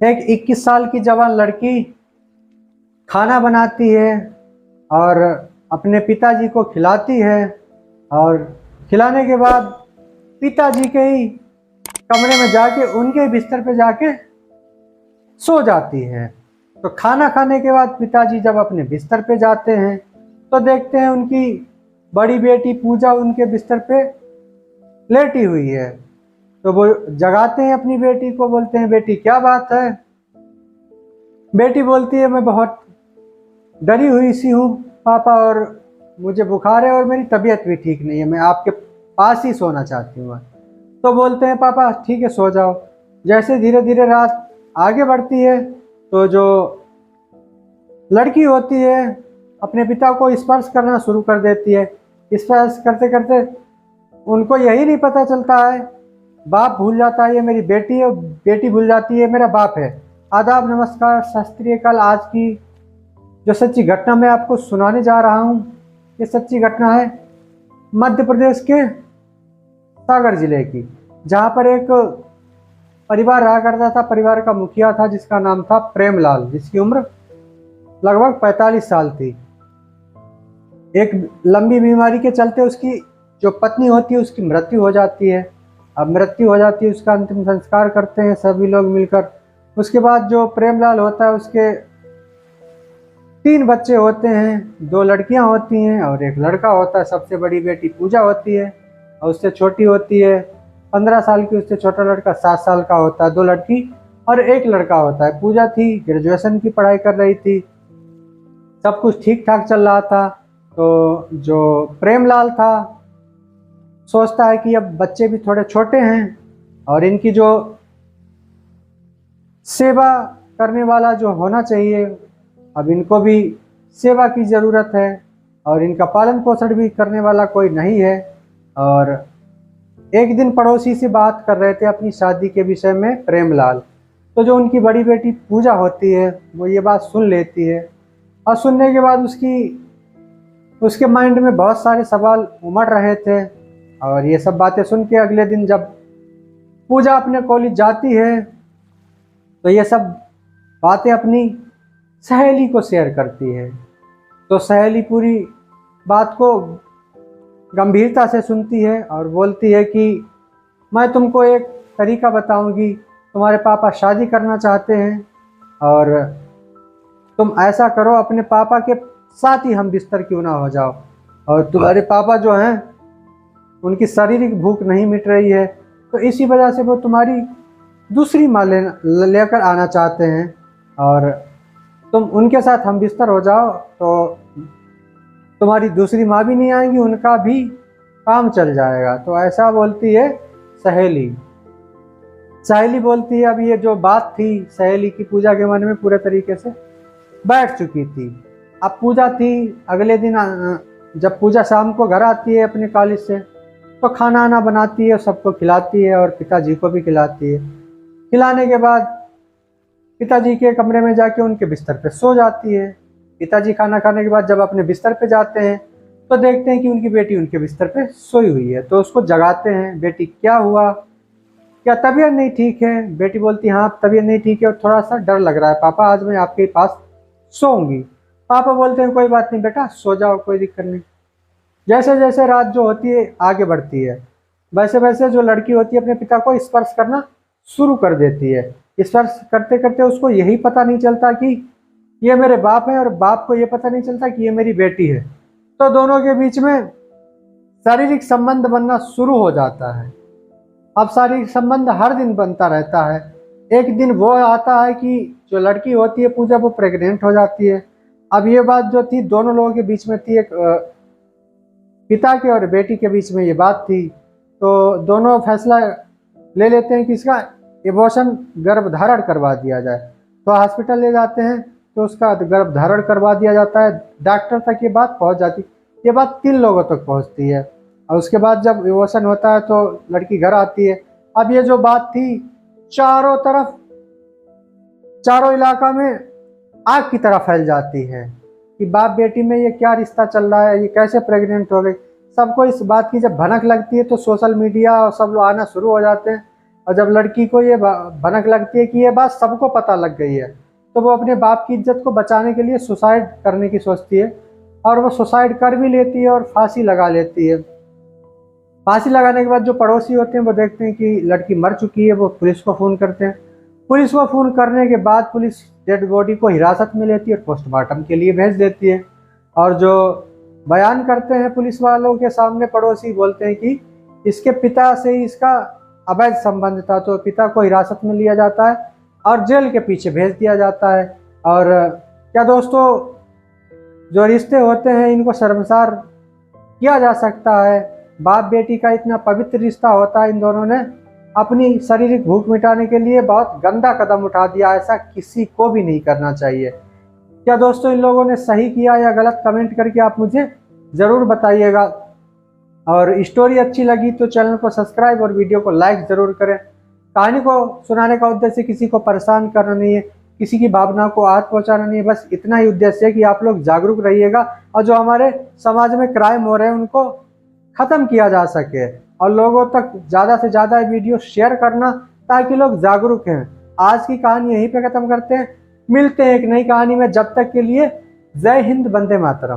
एक 21 साल की जवान लड़की खाना बनाती है और अपने पिताजी को खिलाती है, और खिलाने के बाद पिताजी के ही कमरे में जाके उनके बिस्तर पे जाके सो जाती है। तो खाना खाने के बाद पिताजी जब अपने बिस्तर पे जाते हैं तो देखते हैं उनकी बड़ी बेटी पूजा उनके बिस्तर पे लेटी हुई है। तो वो जगाते हैं अपनी बेटी को, बोलते हैं बेटी क्या बात है। बेटी बोलती है मैं बहुत डरी हुई सी हूँ पापा, और मुझे बुखार है और मेरी तबीयत भी ठीक नहीं है, मैं आपके पास ही सोना चाहती हूँ। तो बोलते हैं पापा ठीक है सो जाओ। जैसे धीरे धीरे रात आगे बढ़ती है तो जो लड़की होती है अपने पिता को स्पर्श करना शुरू कर देती है। स्पर्श करते करते उनको यही नहीं पता चलता है, बाप भूल जाता है ये मेरी बेटी है, बेटी भूल जाती है मेरा बाप है। आदाब नमस्कार सत श्री अकाल। आज की जो सच्ची घटना मैं आपको सुनाने जा रहा हूँ, ये सच्ची घटना है मध्य प्रदेश के सागर जिले की, जहाँ पर एक परिवार रहा करता था। परिवार का मुखिया था जिसका नाम था प्रेमलाल, जिसकी उम्र लगभग 45 साल थी। एक लंबी बीमारी के चलते उसकी जो पत्नी होती है उसकी मृत्यु हो जाती है। अब मृत्यु हो जाती है, उसका अंतिम संस्कार करते हैं सभी लोग मिलकर। उसके बाद जो प्रेमलाल होता है उसके 3 बच्चे होते हैं, 2 लड़कियां होती हैं और 1 लड़का होता है। सबसे बड़ी बेटी पूजा होती है और उससे छोटी होती है 15 साल की, उससे छोटा लड़का 7 साल का होता है। 2 लड़की और 1 लड़का होता है। पूजा थी, ग्रेजुएशन की पढ़ाई कर रही थी, सब कुछ ठीक ठाक चल रहा था। तो जो प्रेमलाल था सोचता है कि अब बच्चे भी थोड़े छोटे हैं और इनकी जो सेवा करने वाला जो होना चाहिए, अब इनको भी सेवा की ज़रूरत है और इनका पालन पोषण भी करने वाला कोई नहीं है। और एक दिन पड़ोसी से बात कर रहे थे अपनी शादी के विषय में प्रेमलाल। तो जो उनकी बड़ी बेटी पूजा होती है वो ये बात सुन लेती है, और सुनने के बाद उसके माइंड में बहुत सारे सवाल उमड़ रहे थे। और ये सब बातें सुन के अगले दिन जब पूजा अपने कॉलेज जाती है तो ये सब बातें अपनी सहेली को शेयर करती है। तो सहेली पूरी बात को गंभीरता से सुनती है और बोलती है कि मैं तुमको एक तरीका बताऊंगी, तुम्हारे पापा शादी करना चाहते हैं और तुम ऐसा करो अपने पापा के साथ ही हम बिस्तर क्यों ना हो जाओ। और तुम्हारे पापा जो हैं उनकी शारीरिक भूख नहीं मिट रही है, तो इसी वजह से वो तुम्हारी दूसरी माँ लेकर आना चाहते हैं, और तुम उनके साथ हम बिस्तर हो जाओ तो तुम्हारी दूसरी माँ भी नहीं आएंगी, उनका भी काम चल जाएगा। तो ऐसा बोलती है सहेली। सहेली बोलती है, अब ये जो बात थी सहेली की पूजा के मन में पूरे तरीके से बैठ चुकी थी। अब पूजा थी, अगले दिन जब पूजा शाम को घर आती है अपने कॉलेज से तो खाना आना बनाती है, सबको खिलाती है और पिताजी को भी खिलाती है। खिलाने के बाद पिताजी के कमरे में जाके उनके बिस्तर पे सो जाती है। पिताजी खाना खाने के बाद जब अपने बिस्तर पे जाते हैं तो देखते हैं कि उनकी बेटी उनके बिस्तर पे सोई हुई है। तो उसको जगाते हैं, बेटी क्या हुआ, क्या तबीयत नहीं ठीक है। बेटी बोलती हाँ तबीयत नहीं ठीक है और थोड़ा सा डर लग रहा है पापा, आज मैं आपके पास सोऊंगी। पापा बोलते हैं कोई बात नहीं बेटा सो जाओ, कोई दिक्कत नहीं। जैसे जैसे रात जो होती है आगे बढ़ती है वैसे वैसे जो लड़की होती है अपने पिता को स्पर्श करना शुरू कर देती है। स्पर्श करते करते उसको यही पता नहीं चलता कि ये मेरे बाप है और बाप को ये पता नहीं चलता कि ये मेरी बेटी है। तो दोनों के बीच में शारीरिक संबंध बनना शुरू हो जाता है। अब शारीरिक संबंध हर दिन बनता रहता है। एक दिन वो आता है कि जो लड़की होती है पूजा वो प्रेग्नेंट हो जाती है। अब ये बात जो थी दोनों लोगों के बीच में थी, एक पिता के और बेटी के बीच में ये बात थी। तो दोनों फैसला ले लेते हैं कि इसका एबॉर्शन गर्भधारण करवा दिया जाए। तो हॉस्पिटल ले जाते हैं तो उसका गर्भधारण करवा दिया जाता है। डॉक्टर तक ये बात पहुंच जाती, ये बात 3 लोगों तक पहुंचती है। और उसके बाद जब एबॉर्शन होता है तो लड़की घर आती है। अब ये जो बात थी चारों तरफ, चारों इलाका में आग की तरह फैल जाती है कि बाप बेटी में ये क्या रिश्ता चल रहा है, ये कैसे प्रेग्नेंट हो गई। सबको इस बात की जब भनक लगती है तो सोशल मीडिया और सब लोग आना शुरू हो जाते हैं और जब लड़की को ये भनक लगती है कि ये बात सबको पता लग गई है, तो वो अपने बाप की इज्जत को बचाने के लिए सुसाइड करने की सोचती है, और वो सुसाइड कर भी लेती है और फांसी लगा लेती है। फांसी लगाने के बाद जो पड़ोसी होते हैं वो देखते हैं कि लड़की मर चुकी है, वो पुलिस को फ़ोन करते हैं। पुलिस को फ़ोन करने के बाद पुलिस डेड बॉडी को हिरासत में लेती है और पोस्टमार्टम के लिए भेज देती है। और जो बयान करते हैं पुलिस वालों के सामने पड़ोसी, बोलते हैं कि इसके पिता से ही इसका अवैध संबंध था, तो पिता को हिरासत में लिया जाता है और जेल के पीछे भेज दिया जाता है। और क्या दोस्तों, जो रिश्ते होते हैं इनको शर्मसार किया जा सकता है। बाप बेटी का इतना पवित्र रिश्ता होता है, इन दोनों ने अपनी शारीरिक भूख मिटाने के लिए बहुत गंदा कदम उठा दिया। ऐसा किसी को भी नहीं करना चाहिए। क्या दोस्तों इन लोगों ने सही किया या गलत, कमेंट करके आप मुझे ज़रूर बताइएगा। और स्टोरी अच्छी लगी तो चैनल को सब्सक्राइब और वीडियो को लाइक ज़रूर करें। कहानी को सुनाने का उद्देश्य किसी को परेशान करना नहीं है, किसी की भावना को आहत पहुंचाना नहीं है, बस इतना ही उद्देश्य है कि आप लोग जागरूक रहिएगा और जो हमारे समाज में क्राइम हो रहे हैं उनको ख़त्म किया जा सके, और लोगों तक ज़्यादा से ज़्यादा वीडियो शेयर करना ताकि लोग जागरूक हैं। आज की कहानी यहीं पे ख़त्म करते हैं, मिलते हैं एक नई कहानी में। जब तक के लिए जय हिंद, वंदे मातरम।